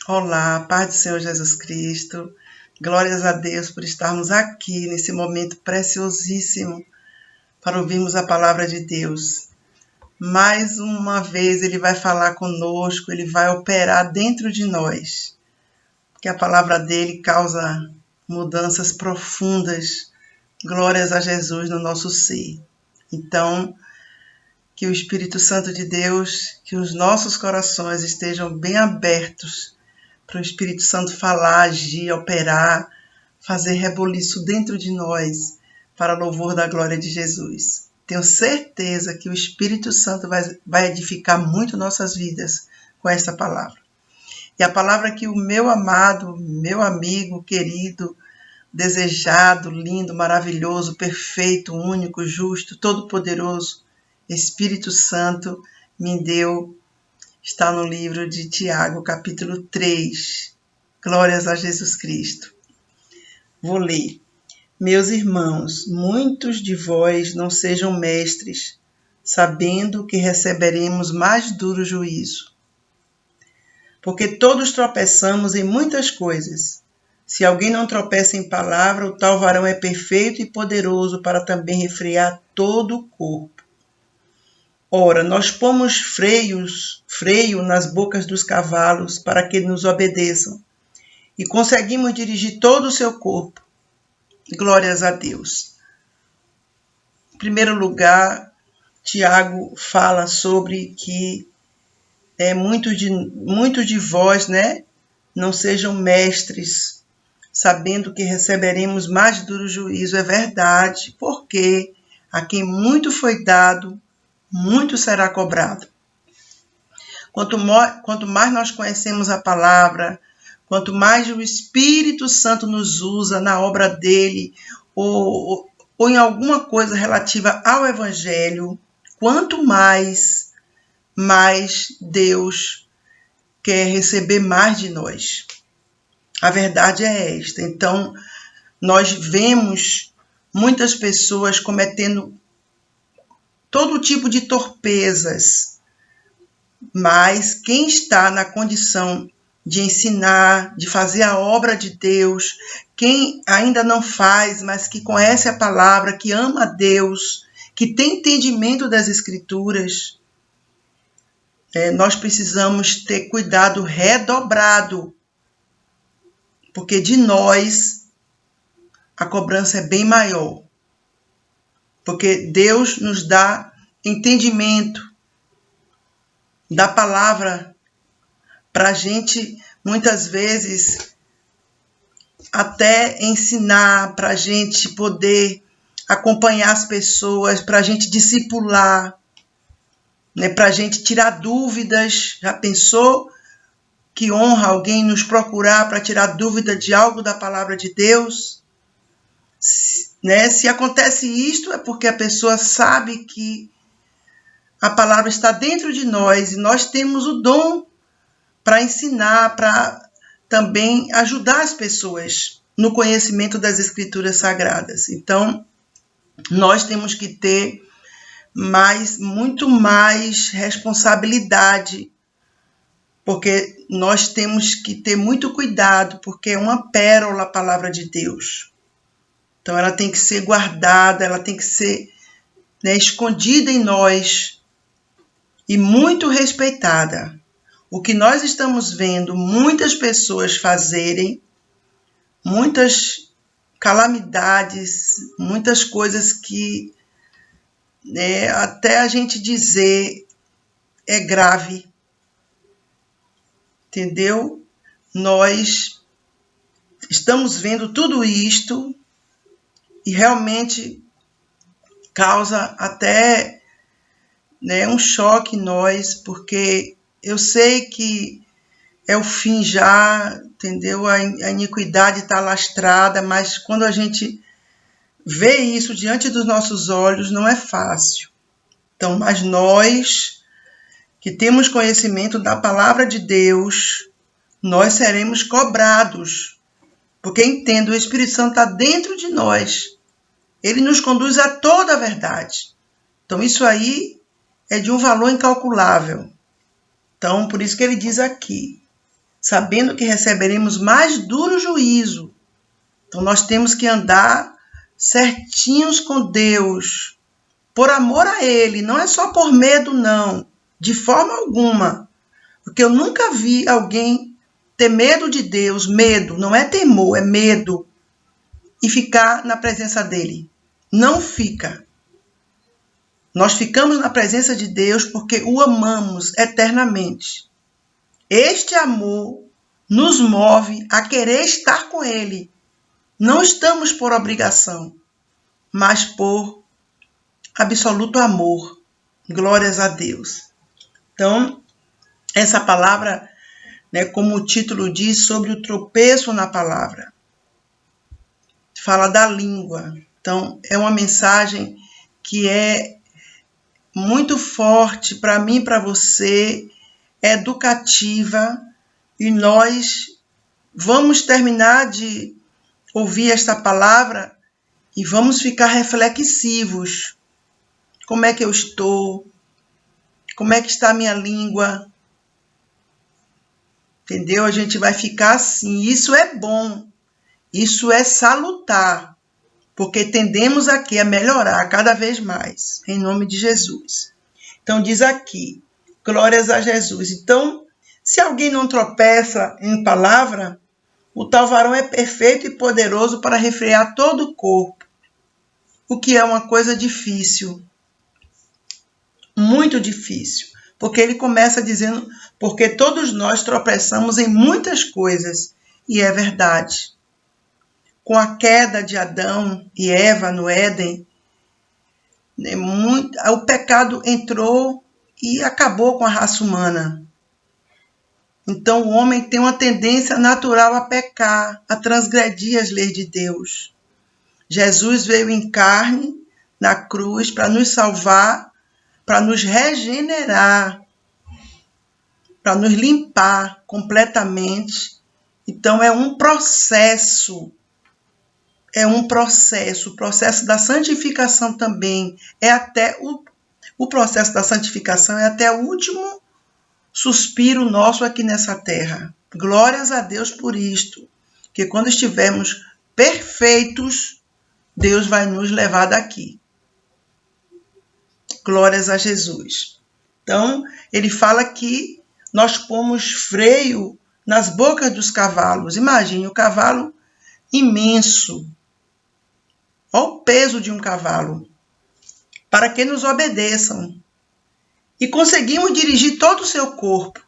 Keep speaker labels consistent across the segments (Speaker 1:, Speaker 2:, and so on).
Speaker 1: Olá, paz do Senhor Jesus Cristo. Glórias a Deus por estarmos aqui nesse momento preciosíssimo para ouvirmos a palavra de Deus. Mais uma vez Ele vai falar conosco, Ele vai operar dentro de nós, porque a palavra dele causa mudanças profundas. Glórias a Jesus no nosso ser. Então, que o Espírito Santo de Deus, que os nossos corações estejam bem abertos para o Espírito Santo falar, agir, operar, fazer rebuliço dentro de nós, para louvor da glória de Jesus. Tenho certeza que o Espírito Santo vai edificar muito nossas vidas com essa palavra. E a palavra que o meu amado, meu amigo, querido, desejado, lindo, maravilhoso, perfeito, único, justo, todo-poderoso, Espírito Santo me deu, está no livro de Tiago, capítulo 3. Glórias a Jesus Cristo. Vou ler. Meus irmãos, muitos de vós não sejam mestres, sabendo que receberemos mais duro juízo. Porque todos tropeçamos em muitas coisas. Se alguém não tropeça em palavra, o tal varão é perfeito e poderoso para também refrear todo o corpo. Ora, nós pomos freio nas bocas dos cavalos para que nos obedeçam, e conseguimos dirigir todo o seu corpo. Glórias a Deus. Em primeiro lugar, Tiago fala sobre que muitos de vós, não sejam mestres, sabendo que receberemos mais duro juízo. É verdade, porque a quem muito foi dado, muito será cobrado. Quanto mais nós conhecemos a palavra, quanto mais o Espírito Santo nos usa na obra dele, ou em alguma coisa relativa ao Evangelho, quanto mais Deus quer receber mais de nós. A verdade é esta. Então, nós vemos muitas pessoas cometendo todo tipo de torpezas, mas quem está na condição de ensinar, de fazer a obra de Deus, quem ainda não faz, mas que conhece a palavra, que ama a Deus, que tem entendimento das Escrituras, nós precisamos ter cuidado redobrado, porque de nós a cobrança é bem maior. Porque Deus nos dá entendimento da palavra para a gente, muitas vezes, até ensinar, para a gente poder acompanhar as pessoas, para a gente discipular, para a gente tirar dúvidas. Já pensou que honra alguém nos procurar para tirar dúvida de algo da palavra de Deus? Se acontece isto, é porque a pessoa sabe que a palavra está dentro de nós e nós temos o dom para ensinar, para também ajudar as pessoas no conhecimento das Escrituras Sagradas. Então, nós temos que ter muito mais responsabilidade, porque nós temos que ter muito cuidado, porque é uma pérola a palavra de Deus. Então, ela tem que ser guardada, ela tem que ser escondida em nós e muito respeitada. O que nós estamos vendo muitas pessoas fazerem, muitas calamidades, muitas coisas que até a gente dizer é grave. Entendeu? Nós estamos vendo tudo isto e realmente causa até um choque em nós, porque eu sei que é o fim já, entendeu? A iniquidade está lastrada, mas quando a gente vê isso diante dos nossos olhos, não é fácil. Então, mas nós que temos conhecimento da palavra de Deus, nós seremos cobrados, porque entendo, o Espírito Santo está dentro de nós. Ele nos conduz a toda a verdade. Então, isso aí é de um valor incalculável. Então, por isso que ele diz aqui, sabendo que receberemos mais duro juízo. Então nós temos que andar certinhos com Deus, por amor a Ele, não é só por medo, não, de forma alguma. Porque eu nunca vi alguém ter medo de Deus, medo, não é temor, é medo, e ficar na presença dele. Não fica. Nós ficamos na presença de Deus porque o amamos eternamente. Este amor nos move a querer estar com Ele. Não estamos por obrigação, mas por absoluto amor. Glórias a Deus. Então, essa palavra, como o título diz, sobre o tropeço na palavra. Fala da língua. Então, é uma mensagem que é muito forte para mim e para você, é educativa, e nós vamos terminar de ouvir esta palavra e vamos ficar reflexivos. Como é que eu estou? Como é que está a minha língua? Entendeu? A gente vai ficar assim. Isso é bom. Isso é salutar. Porque tendemos aqui a melhorar cada vez mais. Em nome de Jesus. Então diz aqui. Glórias a Jesus. Então, se alguém não tropeça em palavra, o tal varão é perfeito e poderoso para refrear todo o corpo. O que é uma coisa difícil. Muito difícil. Porque ele começa dizendo, porque todos nós tropeçamos em muitas coisas. E é verdade. Com a queda de Adão e Eva no Éden, o pecado entrou e acabou com a raça humana. Então o homem tem uma tendência natural a pecar, a transgredir as leis de Deus. Jesus veio em carne, na cruz, para nos salvar, para nos regenerar, para nos limpar completamente. Então é um processo. O processo da santificação também é até o processo da santificação é até o último suspiro nosso aqui nessa terra. Glórias a Deus por isto, que quando estivermos perfeitos, Deus vai nos levar daqui. Glórias a Jesus. Então, ele fala que nós pomos freio nas bocas dos cavalos. Imagine o cavalo imenso. Olha o peso de um cavalo. Para que nos obedeçam. E conseguimos dirigir todo o seu corpo.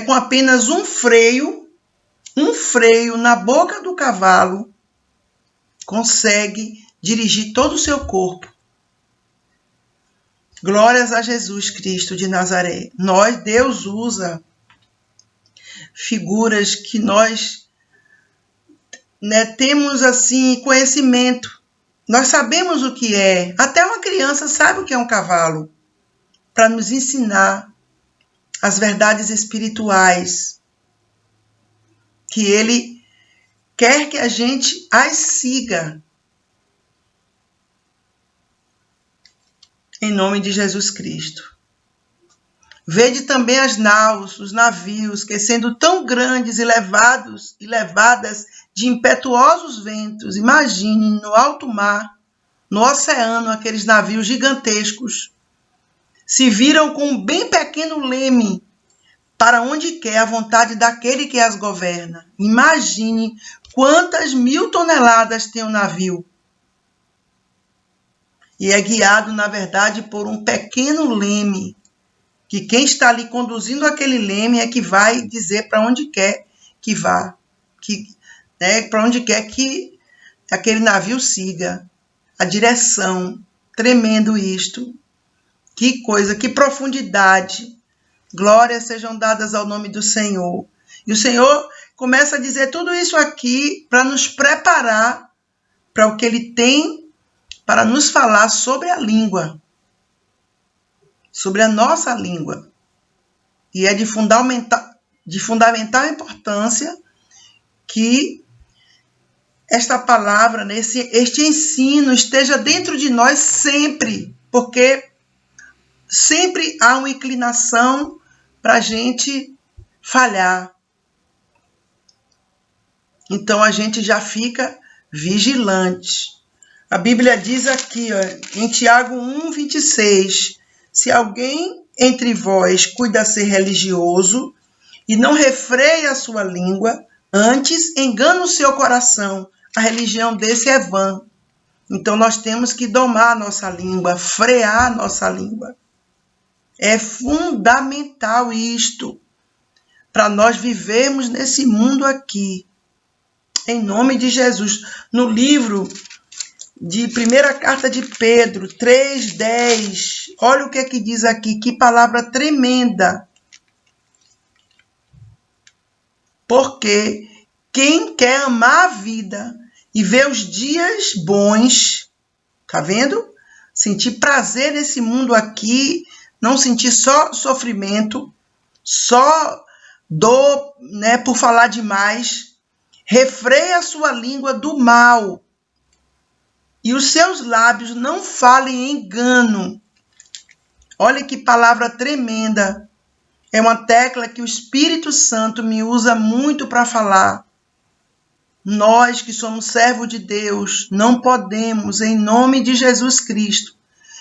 Speaker 1: Com apenas um freio na boca do cavalo, consegue dirigir todo o seu corpo. Glórias a Jesus Cristo de Nazaré. Deus usa figuras que nós temos assim conhecimento. Nós sabemos o que é. Até uma criança sabe o que é um cavalo. Para nos ensinar as verdades espirituais. Que ele quer que a gente as siga. Em nome de Jesus Cristo. Vede também as naus, os navios, que sendo tão grandes e levadas de impetuosos ventos, imagine no alto mar, no oceano, aqueles navios gigantescos, se viram com um bem pequeno leme, para onde quer a vontade daquele que as governa. Imagine quantas 1000 toneladas tem um navio. E é guiado, na verdade, por um pequeno leme, que quem está ali conduzindo aquele leme é que vai dizer para onde quer que vá, para onde quer que aquele navio siga, a direção. Tremendo isto. Que coisa, que profundidade. Glórias sejam dadas ao nome do Senhor. E o Senhor começa a dizer tudo isso aqui para nos preparar para o que Ele tem para nos falar sobre a língua. Sobre a nossa língua. E é de fundamental importância que esta palavra, este ensino esteja dentro de nós sempre, porque sempre há uma inclinação para a gente falhar. Então a gente já fica vigilante. A Bíblia diz aqui, ó, em Tiago 1:26, se alguém entre vós cuida ser religioso e não refreia a sua língua, antes engana o seu coração, a religião desse é vã. Então nós temos que domar a nossa língua, frear a nossa língua. É fundamental isto, para nós vivermos nesse mundo aqui. Em nome de Jesus. No livro de primeira carta de Pedro, 3:10, olha o que é que diz aqui, que palavra tremenda. Porque quem quer amar a vida e ver os dias bons, tá vendo? Sentir prazer nesse mundo aqui, não sentir só sofrimento, só dor, né, por falar demais. Refreia a sua língua do mal e os seus lábios não falem engano. Olha que palavra tremenda. É uma tecla que o Espírito Santo me usa muito para falar. Nós que somos servos de Deus, não podemos, em nome de Jesus Cristo,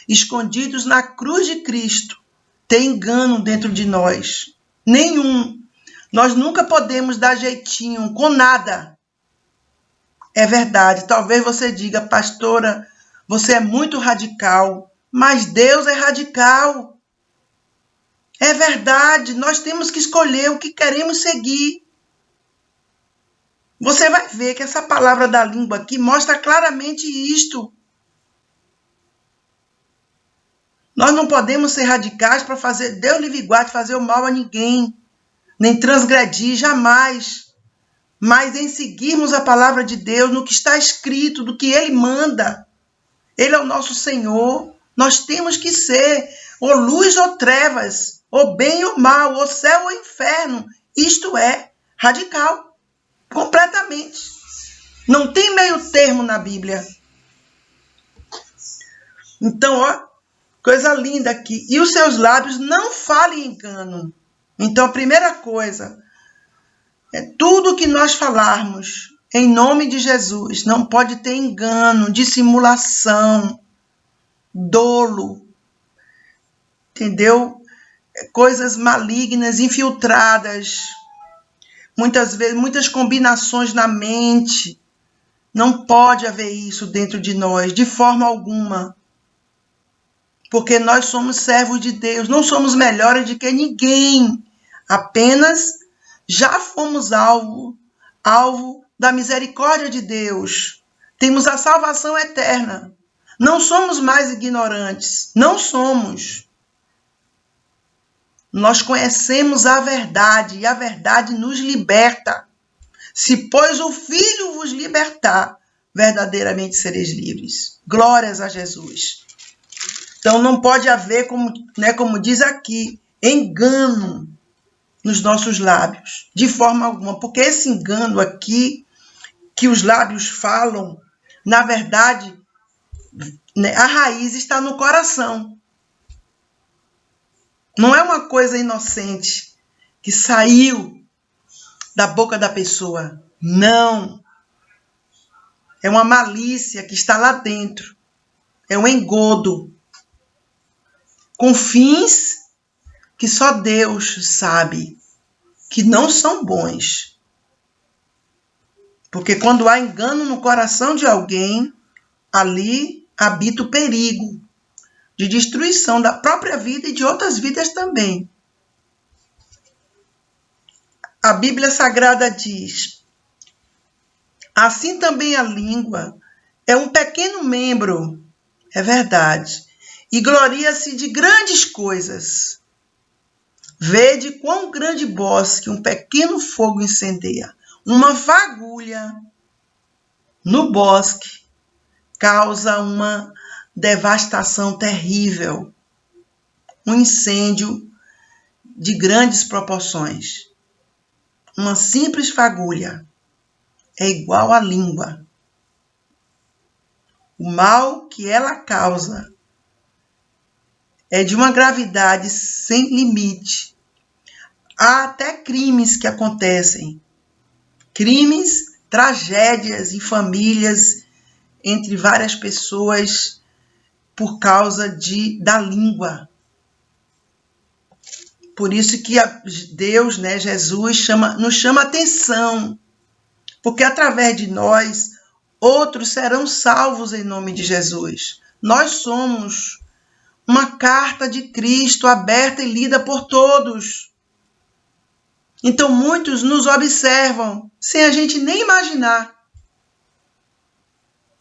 Speaker 1: escondidos na cruz de Cristo, ter engano dentro de nós. Nenhum. Nós nunca podemos dar jeitinho com nada. É verdade. Talvez você diga, pastora, você é muito radical, mas Deus é radical. É verdade. Nós temos que escolher o que queremos seguir. Você vai ver que essa palavra da língua aqui mostra claramente isto. Nós não podemos ser radicais para fazer, Deus livre e guarde, fazer o mal a ninguém, nem transgredir, jamais. Mas em seguirmos a palavra de Deus, no que está escrito, do que Ele manda. Ele é o nosso Senhor. Nós temos que ser ou luz ou trevas, ou bem ou mal, ou céu ou inferno. Isto é radical, completamente. Não tem meio termo na Bíblia. Então, ó, coisa linda aqui. E os seus lábios não falem engano. Então, a primeira coisa é tudo que nós falarmos em nome de Jesus. Não pode ter engano, dissimulação, dolo, entendeu? Coisas malignas, infiltradas. Muitas vezes, muitas combinações na mente. Não pode haver isso dentro de nós, de forma alguma. Porque nós somos servos de Deus, não somos melhores do que ninguém. Apenas já fomos alvo da misericórdia de Deus. Temos a salvação eterna. Não somos mais ignorantes. Não somos. Nós conhecemos a verdade e a verdade nos liberta. Se, pois, o Filho vos libertar, verdadeiramente sereis livres. Glórias a Jesus. Então, não pode haver, como diz aqui, engano nos nossos lábios, de forma alguma. Porque esse engano aqui, que os lábios falam, na verdade, né, a raiz está no coração. Não é uma coisa inocente que saiu da boca da pessoa. Não. É uma malícia que está lá dentro. É um engodo. Com fins que só Deus sabe, que não são bons. Porque quando há engano no coração de alguém, ali habita o perigo de destruição da própria vida e de outras vidas também. A Bíblia Sagrada diz, assim também a língua é um pequeno membro, é verdade, e gloria-se de grandes coisas. Vede quão grande bosque um pequeno fogo incendeia. Uma fagulha no bosque causa uma devastação terrível, um incêndio de grandes proporções. Uma simples fagulha é igual à língua. O mal que ela causa é de uma gravidade sem limite. Há até crimes que acontecem. Crimes, tragédias em famílias, entre várias pessoas, por causa da língua. Por isso que Deus, né, Jesus, nos chama atenção, porque através de nós, outros serão salvos em nome de Jesus. Nós somos uma carta de Cristo aberta e lida por todos. Então, muitos nos observam sem a gente nem imaginar.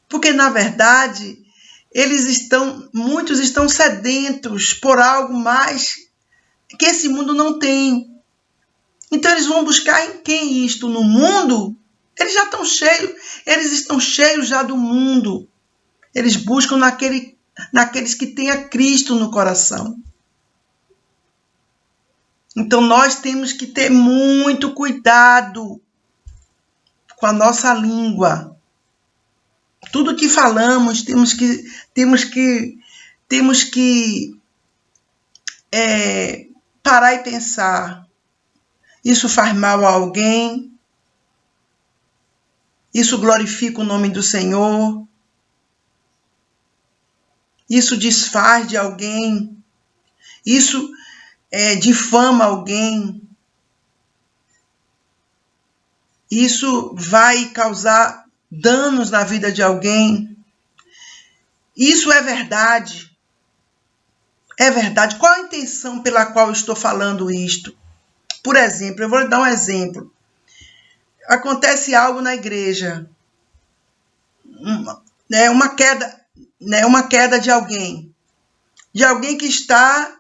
Speaker 1: Porque, na verdade, muitos estão sedentos por algo mais que esse mundo não tem. Então, eles vão buscar em quem isto? No mundo? Eles já estão cheios, eles estão cheios já do mundo. Eles buscam naqueles que têm a Cristo no coração. Então, nós temos que ter muito cuidado com a nossa língua. Tudo que falamos, temos que parar e pensar. Isso faz mal a alguém? Isso glorifica o nome do Senhor? Isso desfaz de alguém? Isso difama alguém? Isso vai causar danos na vida de alguém? Isso é verdade? É verdade? Qual a intenção pela qual eu estou falando isto? Por exemplo, eu vou lhe dar um exemplo. Acontece algo na igreja, uma queda de alguém que está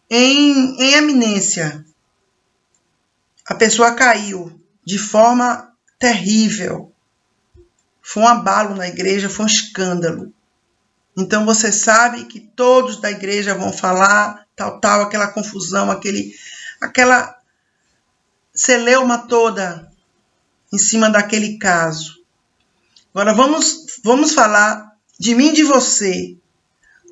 Speaker 1: em eminência. A pessoa caiu de forma terrível. Foi um abalo na igreja, foi um escândalo. Então você sabe que todos da igreja vão falar, tal, aquela confusão, aquela celeuma toda em cima daquele caso. Agora vamos falar de mim e de você.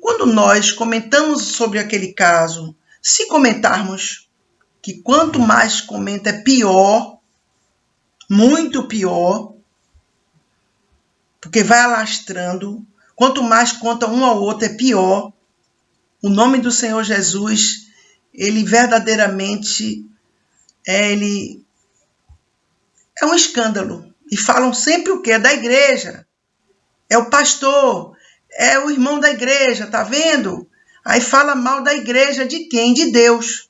Speaker 1: Quando nós comentamos sobre aquele caso, se comentarmos que quanto mais comenta é pior, muito pior, porque vai alastrando, quanto mais conta um ao outro é pior. O nome do Senhor Jesus, ele verdadeiramente ele é um escândalo. E falam sempre o quê? É da igreja. É o pastor. É o irmão da igreja, tá vendo? Aí fala mal da igreja de quem? De Deus.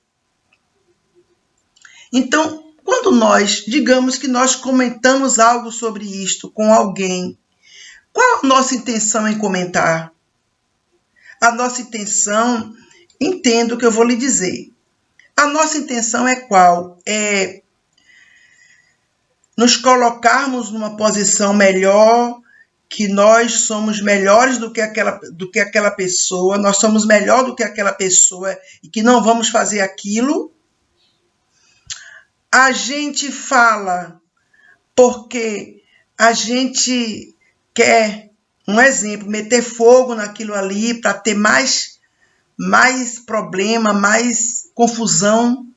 Speaker 1: Então, quando nós, digamos que nós comentamos algo sobre isto com alguém, qual a nossa intenção em comentar? A nossa intenção, entendo o que eu vou lhe dizer. A nossa intenção é qual? É nos colocarmos numa posição melhor, que nós somos melhores do que aquela pessoa, nós somos melhor do que aquela pessoa e que não vamos fazer aquilo. A gente fala porque a gente quer, um exemplo, meter fogo naquilo ali para ter mais problema, mais confusão.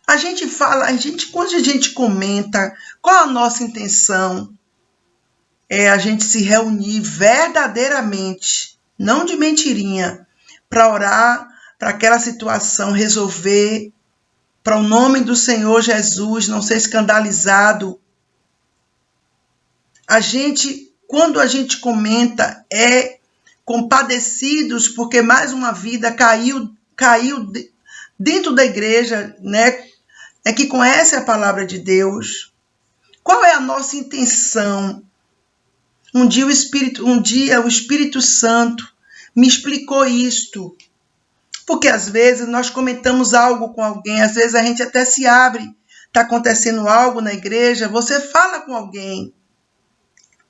Speaker 1: A gente fala, quando a gente comenta, qual a nossa intenção? É a gente se reunir verdadeiramente, não de mentirinha, para orar, para aquela situação resolver, para o nome do Senhor Jesus não ser escandalizado. Quando a gente comenta, é compadecidos, porque mais uma vida caiu dentro da igreja, né? É que conhece a palavra de Deus. Qual é a nossa intenção? Um dia o Espírito Santo me explicou isto. Porque às vezes nós comentamos algo com alguém, às vezes a gente até se abre, está acontecendo algo na igreja, você fala com alguém.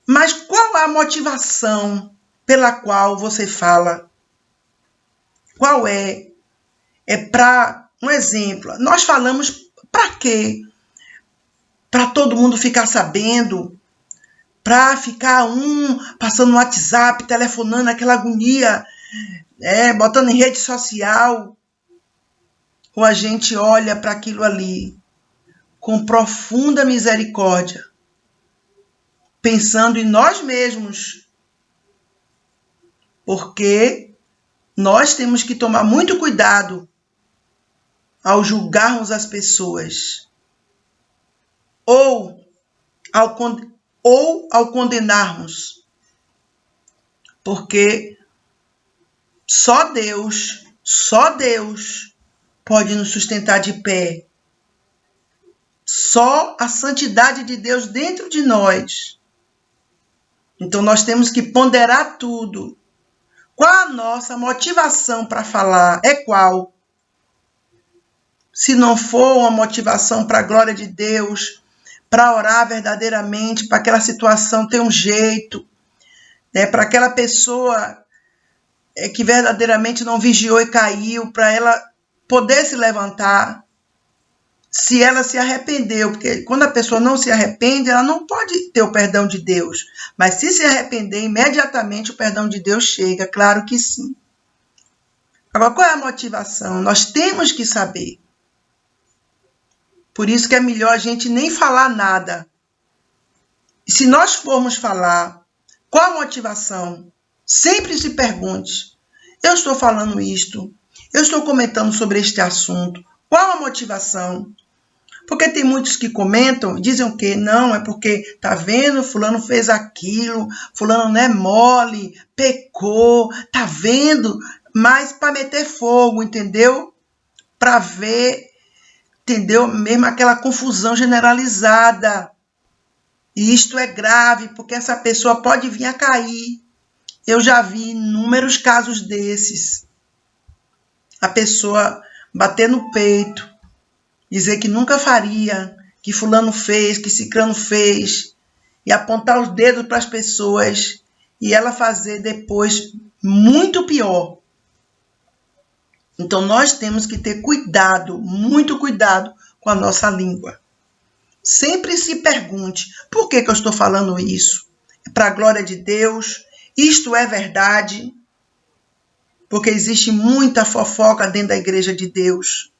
Speaker 1: Mas qual a motivação pela qual você fala? Qual é? É para, um exemplo, nós falamos para quê? Para todo mundo ficar sabendo? Para ficar passando no WhatsApp, telefonando, aquela agonia, botando em rede social. ou a gente olha para aquilo ali com profunda misericórdia, pensando em nós mesmos, porque nós temos que tomar muito cuidado ao julgarmos as pessoas, ou ao condenarmos, porque só Deus pode nos sustentar de pé. Só a santidade de Deus dentro de nós. Então nós temos que ponderar tudo. Qual a nossa motivação para falar? É qual? Se não for uma motivação para a glória de Deus, para orar verdadeiramente, para aquela situação ter um jeito, né? Para aquela pessoa que verdadeiramente não vigiou e caiu, para ela poder se levantar, se ela se arrependeu, porque quando a pessoa não se arrepende, ela não pode ter o perdão de Deus, mas se arrepender, imediatamente o perdão de Deus chega, claro que sim. Agora, qual é a motivação? Nós temos que saber. Por isso que é melhor a gente nem falar nada. E se nós formos falar, qual a motivação? Sempre se pergunte, eu estou falando isto, eu estou comentando sobre este assunto, qual a motivação? Porque tem muitos que comentam, dizem o quê? Não, é porque, tá vendo, fulano fez aquilo, fulano não é mole, pecou, tá vendo? Mas para meter fogo, entendeu? Para ver, entendeu? Mesmo aquela confusão generalizada. E isto é grave, porque essa pessoa pode vir a cair. Eu já vi inúmeros casos desses. A pessoa bater no peito, dizer que nunca faria, que fulano fez, que cicrano fez, e apontar os dedos para as pessoas, e ela fazer depois muito pior. Então nós temos que ter cuidado, muito cuidado com a nossa língua. Sempre se pergunte, por que eu estou falando isso? É para a glória de Deus? Isto é verdade? Porque existe muita fofoca dentro da igreja de Deus.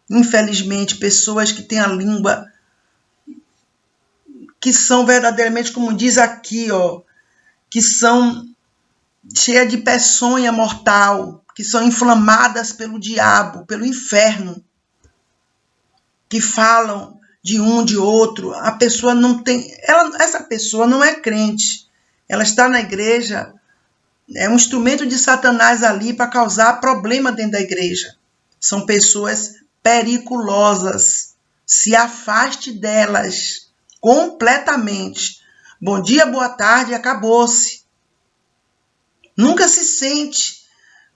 Speaker 1: Infelizmente, pessoas que têm a língua, que são verdadeiramente, como diz aqui, que são cheias de peçonha mortal, que são inflamadas pelo diabo, pelo inferno, que falam de um, de outro. A pessoa não tem... essa pessoa não é crente. Ela está na igreja, é um instrumento de Satanás ali para causar problema dentro da igreja. São pessoas periculosas. Se afaste delas completamente. Bom dia, boa tarde, acabou-se. Nunca se sente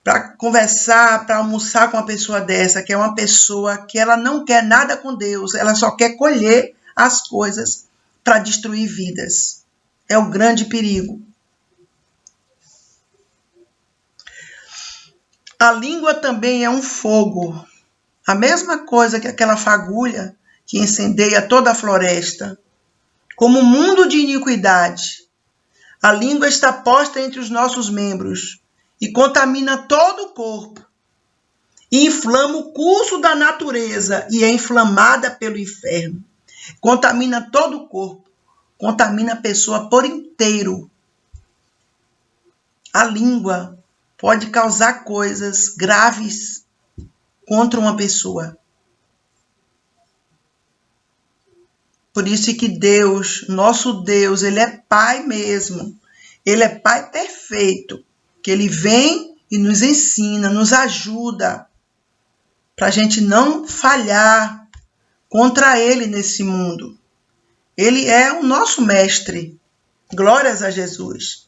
Speaker 1: para conversar, para almoçar com uma pessoa dessa, que é uma pessoa que ela não quer nada com Deus, ela só quer colher as coisas para destruir vidas. É o grande perigo. A língua também é um fogo. A mesma coisa que aquela fagulha que incendeia toda a floresta. Como um mundo de iniquidade, a língua está posta entre os nossos membros e contamina todo o corpo. E inflama o curso da natureza e é inflamada pelo inferno. Contamina todo o corpo. Contamina a pessoa por inteiro. A língua pode causar coisas graves contra uma pessoa. Por isso que Deus, nosso Deus, Ele é Pai mesmo. Ele é Pai perfeito. Que Ele vem e nos ensina, nos ajuda para a gente não falhar contra Ele nesse mundo. Ele é o nosso mestre. Glórias a Jesus.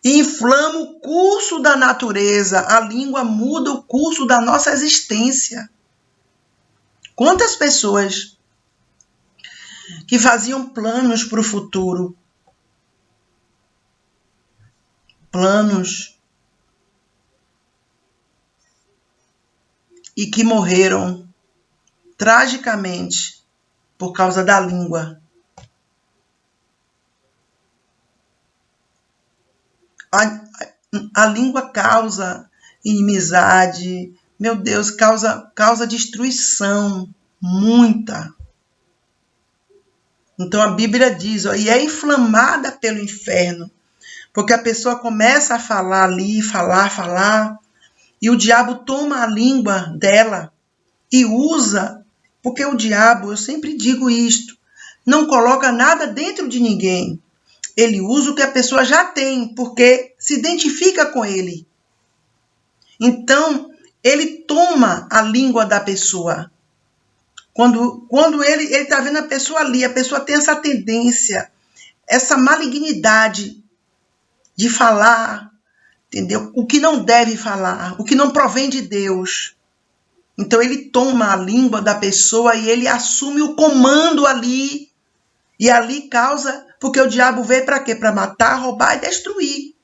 Speaker 1: E inflama o curso da natureza. A língua muda o curso da nossa existência. Quantas pessoas que faziam planos para o futuro, planos, e que morreram tragicamente por causa da língua. A língua causa inimizade, meu Deus, causa destruição, muita. Então a Bíblia diz, ó, e é inflamada pelo inferno, porque a pessoa começa a falar ali, falar, e o diabo toma a língua dela e usa, porque o diabo, eu sempre digo isto, não coloca nada dentro de ninguém. Ele usa o que a pessoa já tem, porque se identifica com ele. Então, ele toma a língua da pessoa. Quando ele está vendo a pessoa ali, a pessoa tem essa tendência, essa malignidade de falar, entendeu? O que não deve falar, o que não provém de Deus. Então, ele toma a língua da pessoa e ele assume o comando ali. E ali causa, porque o diabo veio para quê? Para matar, roubar e destruir.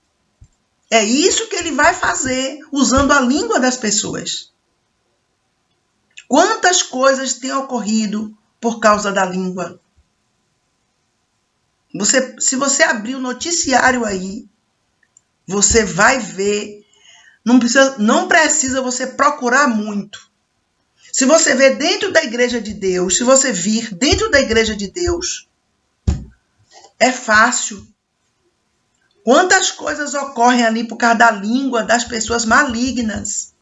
Speaker 1: É isso que ele vai fazer, usando a língua das pessoas. Quantas coisas têm ocorrido por causa da língua? Se você abrir o noticiário aí, você vai ver, não precisa você procurar muito. Se você ver dentro da igreja de Deus, se você vir dentro da igreja de Deus, é fácil. Quantas coisas ocorrem ali por causa da língua das pessoas malignas.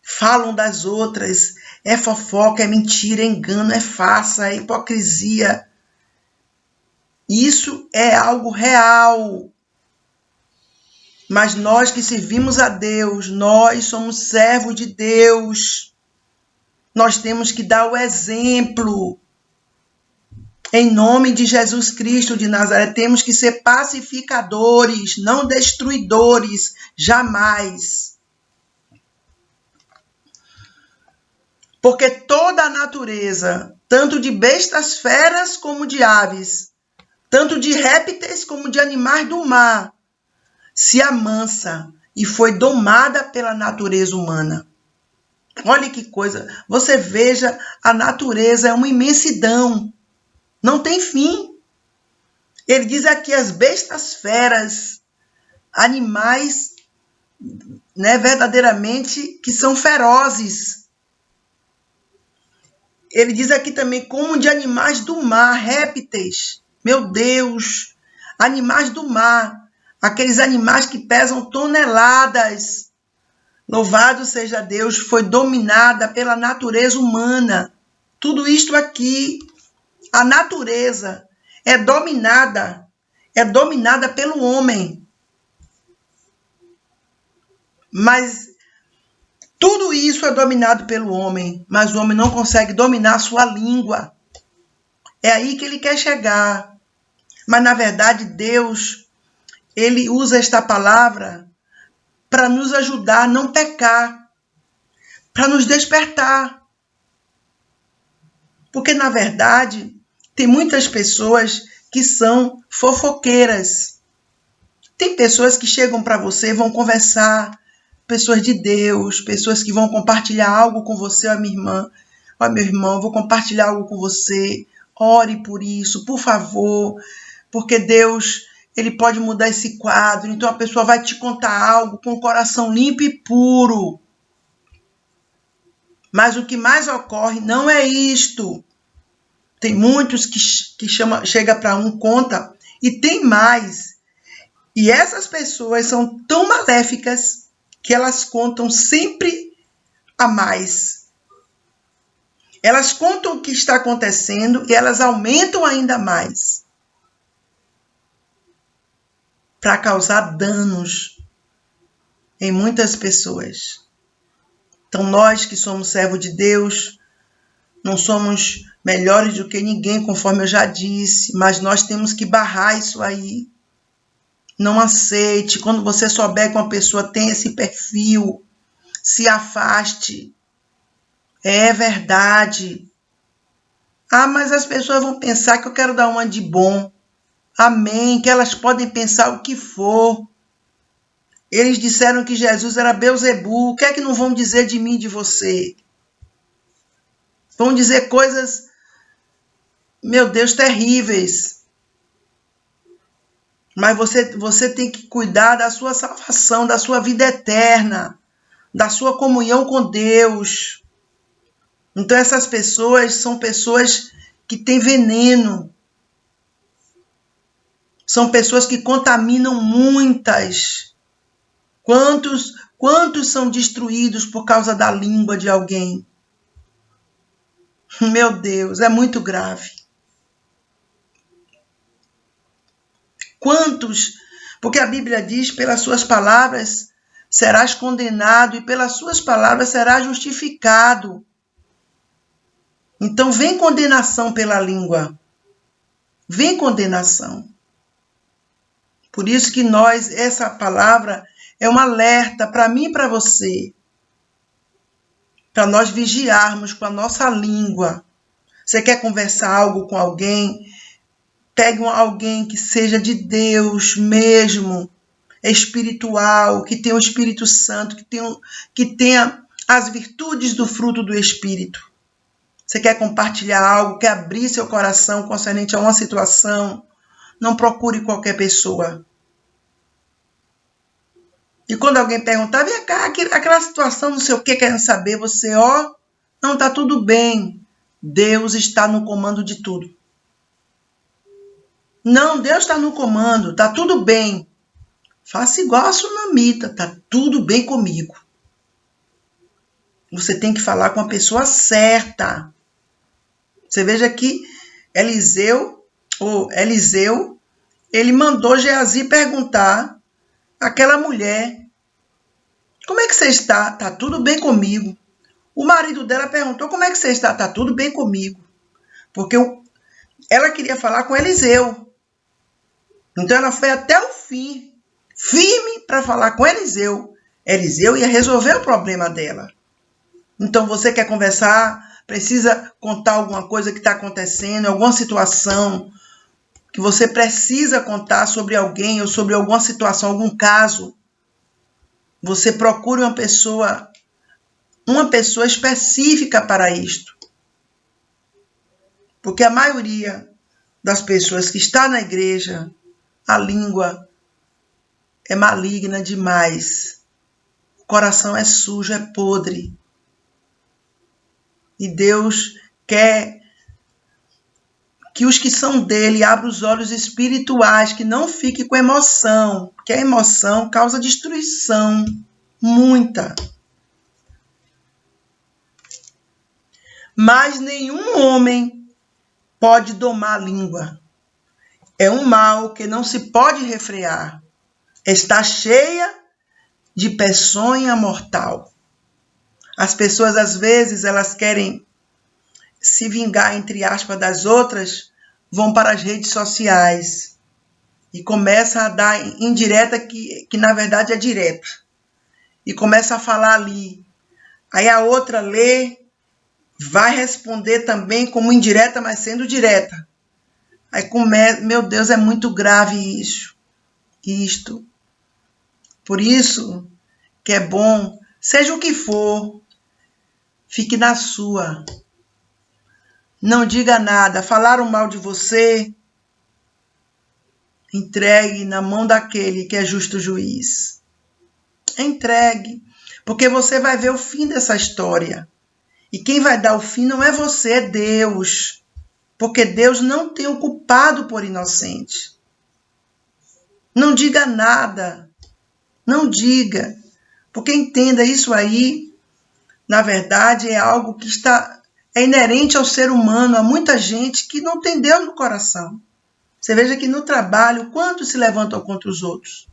Speaker 1: Falam das outras, é fofoca, é mentira, é engano, é farsa, é hipocrisia. Isso é algo real. Mas nós que servimos a Deus, nós somos servos de Deus. Nós temos que dar o exemplo. Em nome de Jesus Cristo de Nazaré, temos que ser pacificadores, não destruidores, jamais. Porque toda a natureza, tanto de bestas feras como de aves, tanto de répteis como de animais do mar, se amansa e foi domada pela natureza humana. Olha que coisa, você veja, a natureza é uma imensidão. Não tem fim. Ele diz aqui as bestas feras, animais, né, verdadeiramente que são ferozes. Ele diz aqui também como de animais do mar, répteis. Meu Deus, animais do mar, aqueles animais que pesam toneladas. Louvado seja Deus, foi dominada pela natureza humana. Tudo isto aqui, a natureza é dominada pelo homem. Mas tudo isso é dominado pelo homem, mas o homem não consegue dominar a sua língua. É aí que ele quer chegar. Mas, na verdade, Deus, ele usa esta palavra para nos ajudar a não pecar, para nos despertar. Porque, na verdade, tem muitas pessoas que são fofoqueiras. Tem pessoas que chegam para você, vão conversar, pessoas de Deus, pessoas que vão compartilhar algo com você, ó minha irmã, ó meu irmão, vou compartilhar algo com você, ore por isso, por favor, porque Deus, ele pode mudar esse quadro, então a pessoa vai te contar algo com o coração limpo e puro. Mas o que mais ocorre não é isto. Tem muitos que chega para um, conta, e tem mais. E essas pessoas são tão maléficas que elas contam sempre a mais. Elas contam o que está acontecendo e elas aumentam ainda mais para causar danos em muitas pessoas. Então, nós que somos servos de Deus, não somos melhores do que ninguém, conforme eu já disse, mas nós temos que barrar isso aí. Não aceite. Quando você souber que uma pessoa tem esse perfil, se afaste. É verdade. Ah, mas as pessoas vão pensar que eu quero dar uma de bom. Amém. Que elas podem pensar o que for. Eles disseram que Jesus era Beelzebu. O que é que não vão dizer de mim e de você? Vão dizer coisas, meu Deus, terríveis. Mas você tem que cuidar da sua salvação, da sua vida eterna. da sua comunhão com Deus. Então essas pessoas são pessoas que têm veneno. São pessoas que contaminam muitas. Quantos são destruídos por causa da língua de alguém? Meu Deus, é muito grave. Quantos? Porque a Bíblia diz, pelas suas palavras serás condenado e pelas suas palavras serás justificado. Então vem condenação pela língua. Vem condenação. Por isso que essa palavra é um alerta para mim e para você. Para nós vigiarmos com a nossa língua. Você quer conversar algo com alguém? Pegue alguém que seja de Deus mesmo, espiritual, que tenha o Espírito Santo, que tenha as virtudes do fruto do Espírito. Você quer compartilhar algo, quer abrir seu coração concernente a uma situação? Não procure qualquer pessoa. E quando alguém perguntar, vem cá, aquela situação, não sei o que, querendo saber, você, não, está tudo bem. Deus está no comando de tudo. Não, Deus está no comando, está tudo bem. Faça igual a sunamita, está tudo bem comigo. Você tem que falar com a pessoa certa. Você veja que Eliseu, ele mandou Geazi perguntar àquela mulher, como é que você está? Está tudo bem comigo. O marido dela perguntou, como é que você está? Está tudo bem comigo. Porque ela queria falar com Eliseu. Então ela foi até o fim, firme para falar com Eliseu. Eliseu ia resolver o problema dela. Então você quer conversar, precisa contar alguma coisa que está acontecendo, alguma situação que você precisa contar sobre alguém ou sobre alguma situação, algum caso. Você procure uma pessoa específica para isto. Porque a maioria das pessoas que está na igreja, a língua é maligna demais. O coração é sujo, é podre. E Deus quer que os que são dele abram os olhos espirituais, que não fiquem com emoção, porque a emoção causa destruição, muita. Mas nenhum homem pode domar a língua. É um mal que não se pode refrear. Está cheia de peçonha mortal. As pessoas, às vezes, elas querem se vingar, entre aspas, das outras, vão para as redes sociais e começam a dar indireta que na verdade é direta. E começa a falar ali. Aí a outra lê, vai responder também como indireta, mas sendo direta. Aí começa, meu Deus, é muito grave isto. Por isso que é bom, seja o que for, fique na sua. Não diga nada. Falaram mal de você, entregue na mão daquele que é justo juiz. Entregue, porque você vai ver o fim dessa história. E quem vai dar o fim não é você, é Deus. Porque Deus não tem o culpado por inocente. Não diga nada. Não diga. Porque entenda, isso aí, na verdade, é algo que é inerente ao ser humano. Há muita gente que não tem Deus no coração. Você veja que no trabalho, quantos se levantam contra os outros?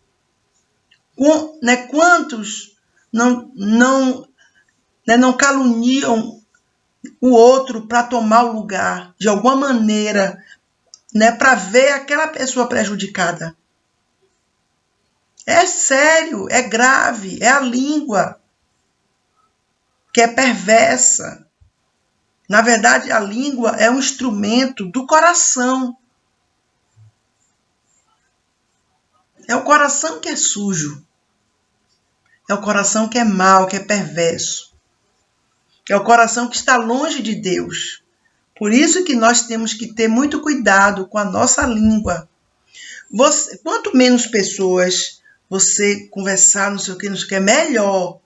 Speaker 1: Quantos não caluniam o outro para tomar o lugar, de alguma maneira, para ver aquela pessoa prejudicada. É sério, é grave, é a língua que é perversa. Na verdade, a língua é um instrumento do coração. É o coração que é sujo. É o coração que é mau, que é perverso. É o coração que está longe de Deus. Por isso que nós temos que ter muito cuidado com a nossa língua. Quanto menos pessoas você conversar, não sei o que, melhor.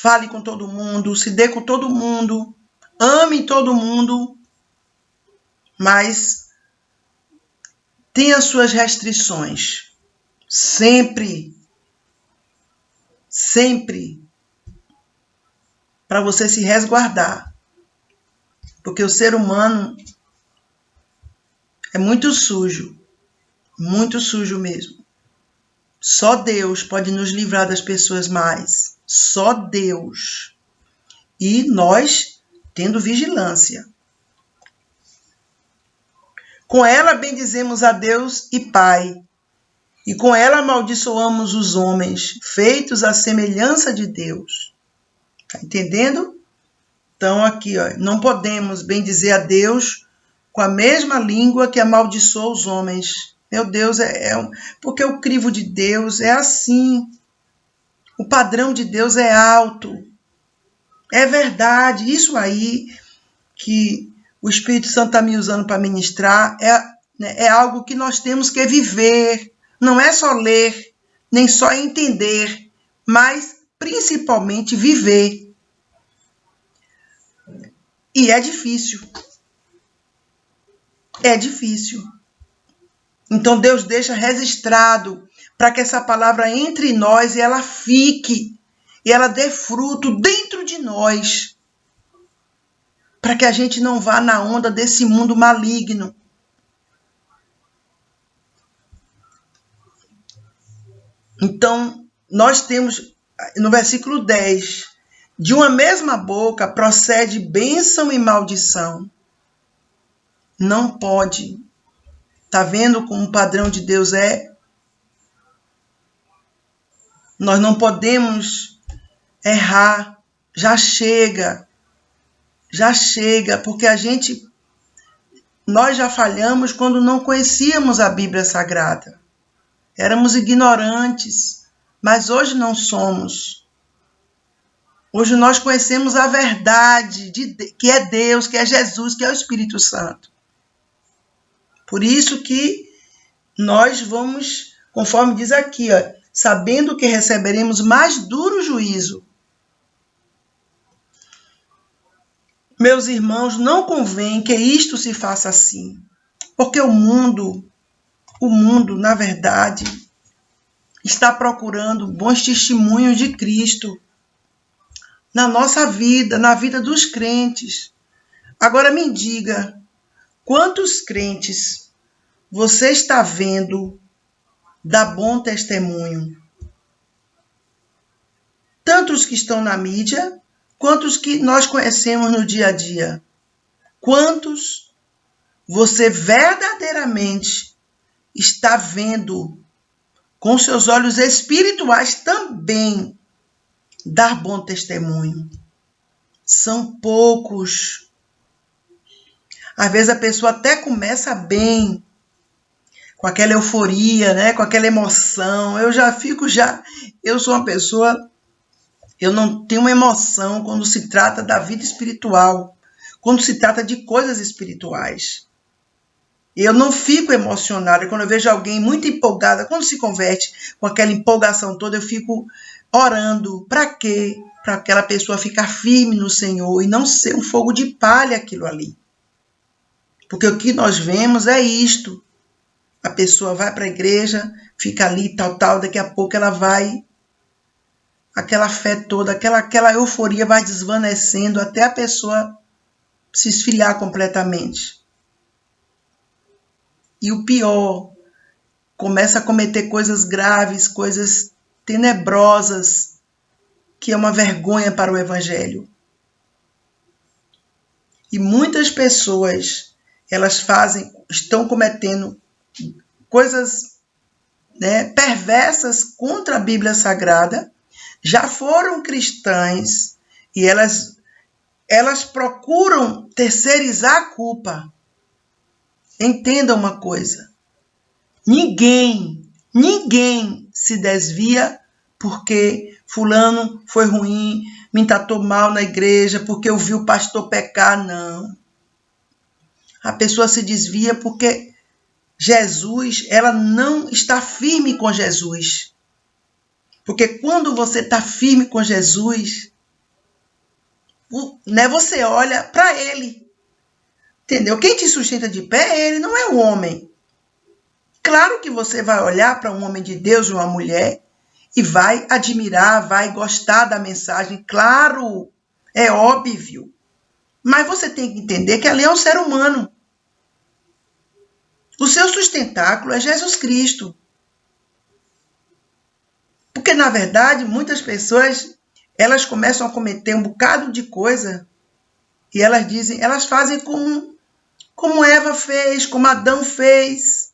Speaker 1: fale com todo mundo, se dê com todo mundo, ame todo mundo, mas tenha suas restrições. Sempre, sempre, para você se resguardar. Porque o ser humano é muito sujo mesmo. Só Deus pode nos livrar das pessoas más. Só Deus. E nós tendo vigilância. Com ela bendizemos a Deus e Pai, e com ela amaldiçoamos os homens, feitos à semelhança de Deus. Tá entendendo? Então aqui, ó, não podemos bendizer a Deus com a mesma língua que amaldiçoa os homens. Meu Deus, porque o crivo de Deus é assim. O padrão de Deus é alto. É verdade. Isso aí que o Espírito Santo está me usando para ministrar é algo que nós temos que viver. Não é só ler, nem só entender, mas principalmente viver. E é difícil. É difícil. Então Deus deixa registrado para que essa palavra entre em nós e ela fique, e ela dê fruto dentro de nós, para que a gente não vá na onda desse mundo maligno. Então, nós temos, no versículo 10, de uma mesma boca procede bênção e maldição. Não pode. Está vendo como o padrão de Deus é? Nós não podemos errar. Já chega, porque nós já falhamos quando não conhecíamos a Bíblia Sagrada. Éramos ignorantes, mas hoje não somos. Hoje nós conhecemos a verdade, que é Deus, que é Jesus, que é o Espírito Santo. Por isso que nós vamos, conforme diz aqui, ó, sabendo que receberemos mais duro juízo. Meus irmãos, não convém que isto se faça assim, porque o mundo, na verdade, está procurando bons testemunhos de Cristo na nossa vida, na vida dos crentes. Agora me diga, quantos crentes você está vendo dar bom testemunho? Tanto os que estão na mídia, quanto os que nós conhecemos no dia a dia. Quantos você verdadeiramente está vendo com seus olhos espirituais também dar bom testemunho? São poucos. Às vezes a pessoa até começa bem, com aquela euforia, né? Com aquela emoção. Eu sou uma pessoa, eu não tenho uma emoção quando se trata da vida espiritual, quando se trata de coisas espirituais. Eu não fico emocionada quando eu vejo alguém muito empolgada, quando se converte com aquela empolgação toda, eu fico orando. Para quê? Para aquela pessoa ficar firme no Senhor e não ser um fogo de palha aquilo ali. Porque o que nós vemos é isto. A pessoa vai para a igreja, fica ali, tal, daqui a pouco ela vai, aquela fé toda, aquela euforia vai desvanecendo até a pessoa se esfriar completamente. E o pior, começa a cometer coisas graves, coisas tenebrosas, que é uma vergonha para o Evangelho. E muitas pessoas, estão cometendo coisas, né, perversas contra a Bíblia Sagrada, já foram cristãs e elas procuram terceirizar a culpa. Entenda uma coisa, ninguém se desvia porque fulano foi ruim, me tratou mal na igreja, porque eu vi o pastor pecar, não. A pessoa se desvia porque Jesus, ela não está firme com Jesus. Porque quando você está firme com Jesus, Você olha para ele. Entendeu? Quem te sustenta de pé é ele, não é o homem. Claro que você vai olhar para um homem de Deus, uma mulher, e vai admirar, vai gostar da mensagem. Claro, é óbvio. Mas você tem que entender que ali é um ser humano. O seu sustentáculo é Jesus Cristo. Porque, na verdade, muitas pessoas, elas começam a cometer um bocado de coisa e elas fazem como Eva fez, como Adão fez,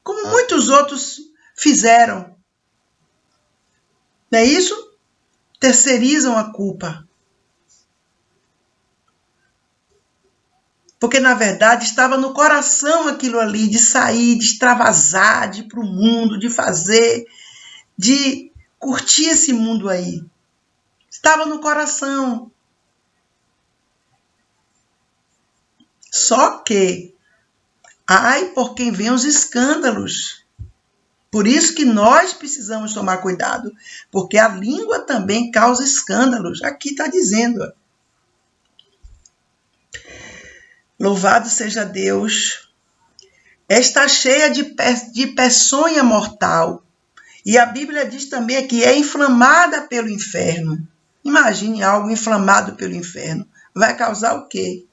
Speaker 1: como muitos outros fizeram. Não é isso? Terceirizam a culpa. Porque, na verdade, estava no coração aquilo ali de sair, de extravasar, de ir para o mundo, de fazer, de curtir esse mundo aí. Estava no coração. Só que, ai, por quem vem os escândalos. Por isso que nós precisamos tomar cuidado, porque a língua também causa escândalos. Aqui está dizendo. Louvado seja Deus. Está cheia de peçonha mortal. E a Bíblia diz também que é inflamada pelo inferno. Imagine algo inflamado pelo inferno. Vai causar o quê?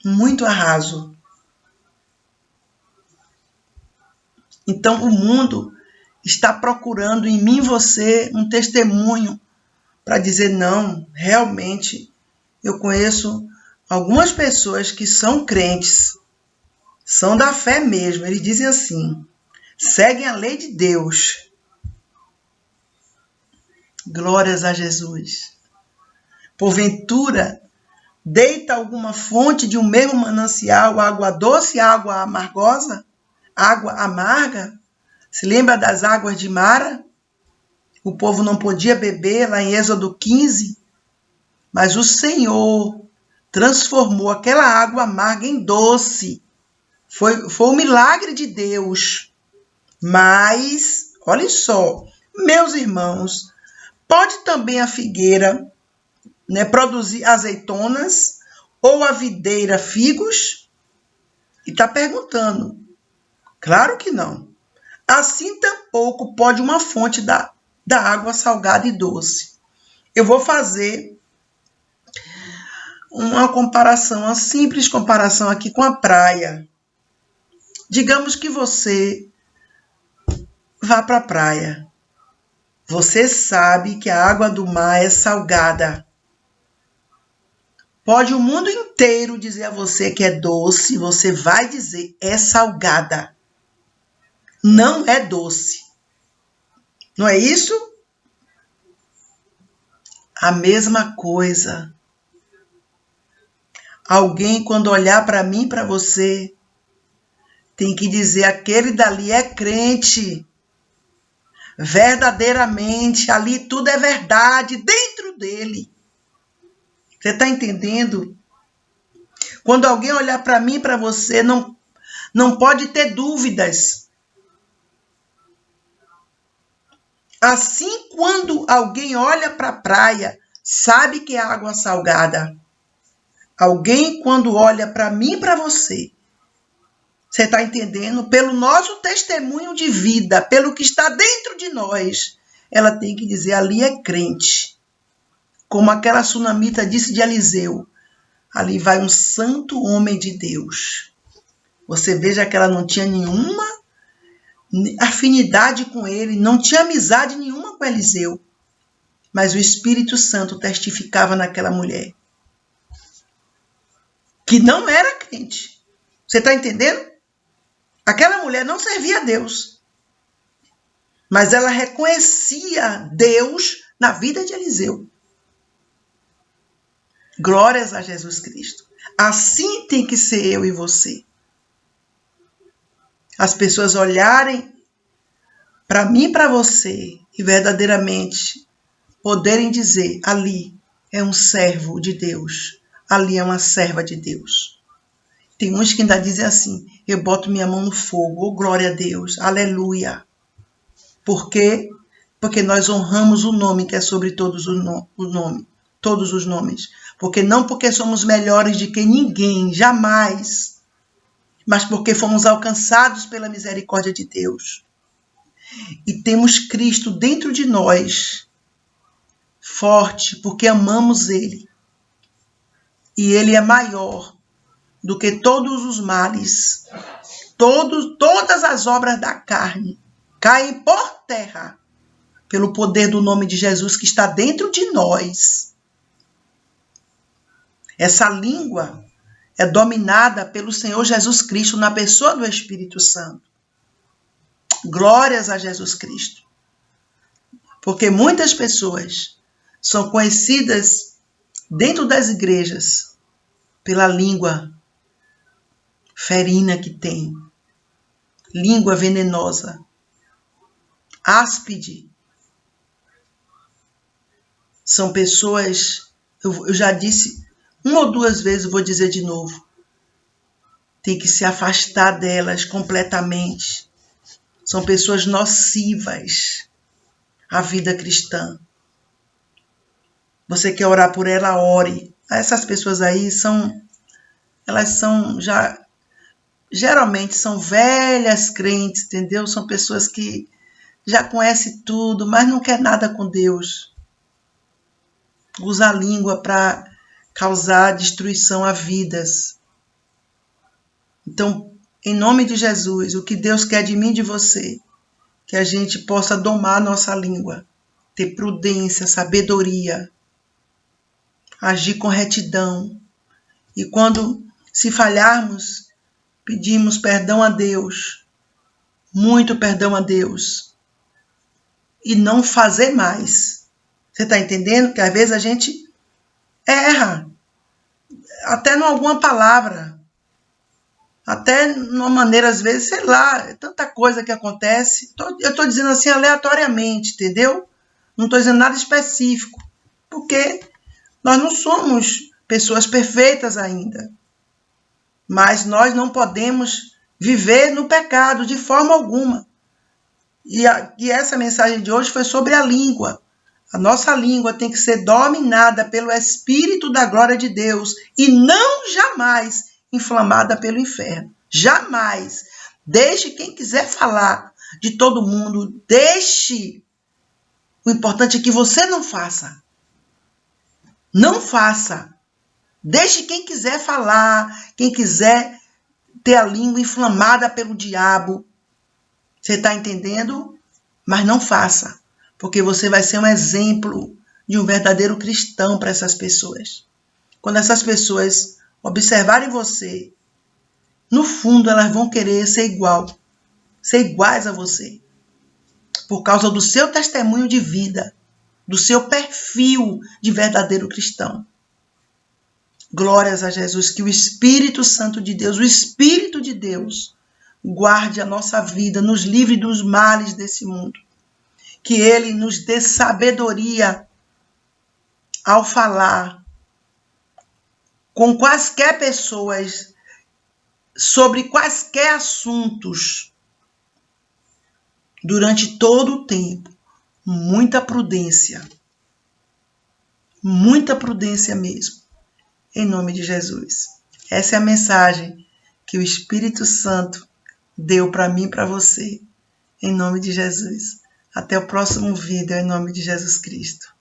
Speaker 1: Muito arraso. Então, o mundo está procurando em mim e você um testemunho para dizer, não, realmente, eu conheço algumas pessoas que são crentes, são da fé mesmo. Eles dizem assim, seguem a lei de Deus. Glórias a Jesus. Porventura, deita alguma fonte de um mesmo manancial, água doce e água amargosa? Água amarga? Se lembra das águas de Mara? O povo não podia beber lá em Êxodo 15, mas o Senhor transformou aquela água amarga em doce. Foi um milagre de Deus. Mas, olha só, meus irmãos, pode também a figueira, produzir azeitonas ou a videira figos? E está perguntando. Claro que não. Assim tampouco pode uma fonte da água salgada e doce. Eu vou fazer uma comparação, uma simples comparação aqui com a praia. Digamos que você vá para a praia. Você sabe que a água do mar é salgada. Pode o mundo inteiro dizer a você que é doce, você vai dizer é salgada. Não é doce. Não é isso? A mesma coisa. Alguém, quando olhar para mim e para você, tem que dizer, aquele dali é crente. Verdadeiramente, ali tudo é verdade dentro dele. Você está entendendo? Quando alguém olhar para mim e para você, não pode ter dúvidas. Assim, quando alguém olha para a praia, sabe que é água salgada. Alguém, quando olha para mim e para você, você está entendendo? Pelo nosso testemunho de vida, pelo que está dentro de nós, ela tem que dizer, ali é crente. Como aquela sunamita disse de Eliseu, ali vai um santo homem de Deus. Você veja que ela não tinha nenhuma afinidade com ele, não tinha amizade nenhuma com Eliseu. Mas o Espírito Santo testificava naquela mulher. Que não era crente. Você está entendendo? Aquela mulher não servia a Deus. Mas ela reconhecia Deus na vida de Eliseu. Glórias a Jesus Cristo. Assim tem que ser eu e você. As pessoas olharem para mim e para você e verdadeiramente poderem dizer, ali é um servo de Deus, ali é uma serva de Deus. Tem uns que ainda dizem assim, eu boto minha mão no fogo, oh glória a Deus, aleluia. Porque Porque nós honramos o nome que é sobre todos todos os nomes. Porque somos melhores de que ninguém, jamais, mas porque fomos alcançados pela misericórdia de Deus. E temos Cristo dentro de nós, forte, porque amamos Ele. E Ele é maior do que todos os males. Todas as obras da carne caem por terra pelo poder do nome de Jesus que está dentro de nós. Essa língua é dominada pelo Senhor Jesus Cristo na pessoa do Espírito Santo. Glórias a Jesus Cristo. Porque muitas pessoas são conhecidas dentro das igrejas pela língua ferina que tem, língua venenosa, áspide. São pessoas, eu já disse uma ou duas vezes, vou dizer de novo, tem que se afastar delas completamente. São pessoas nocivas à vida cristã. Você quer orar por ela, ore. Essas pessoas aí elas são já, geralmente são velhas crentes, entendeu? São pessoas que já conhecem tudo, mas não quer nada com Deus. Usa a língua para causar destruição a vidas. Então, em nome de Jesus, o que Deus quer de mim e de você, que a gente possa domar a nossa língua, ter prudência, sabedoria, agir com retidão. E quando se falharmos, pedimos perdão a Deus, muito perdão a Deus, e não fazer mais. Você está entendendo? Que às vezes a gente erra, até em alguma palavra, até numa maneira, às vezes, sei lá, é tanta coisa que acontece. Eu estou dizendo assim aleatoriamente, entendeu? Não estou dizendo nada específico, porque nós não somos pessoas perfeitas ainda. Mas nós não podemos viver no pecado de forma alguma. E essa mensagem de hoje foi sobre a língua. A nossa língua tem que ser dominada pelo Espírito da glória de Deus e não jamais inflamada pelo inferno. Jamais. Deixe quem quiser falar de todo mundo, deixe. O importante é que você não faça. Não faça. Deixe quem quiser falar, quem quiser ter a língua inflamada pelo diabo. Você está entendendo? Mas não faça, porque você vai ser um exemplo de um verdadeiro cristão para essas pessoas. Quando essas pessoas observarem você, no fundo elas vão querer ser iguais a você, por causa do seu testemunho de vida, do seu perfil de verdadeiro cristão. Glórias a Jesus, que o Espírito Santo de Deus, o Espírito de Deus, guarde a nossa vida, nos livre dos males desse mundo. Que Ele nos dê sabedoria ao falar com quaisquer pessoas, sobre quaisquer assuntos, durante todo o tempo. Muita prudência mesmo, em nome de Jesus. Essa é a mensagem que o Espírito Santo deu para mim e para você, em nome de Jesus. Até o próximo vídeo, em nome de Jesus Cristo.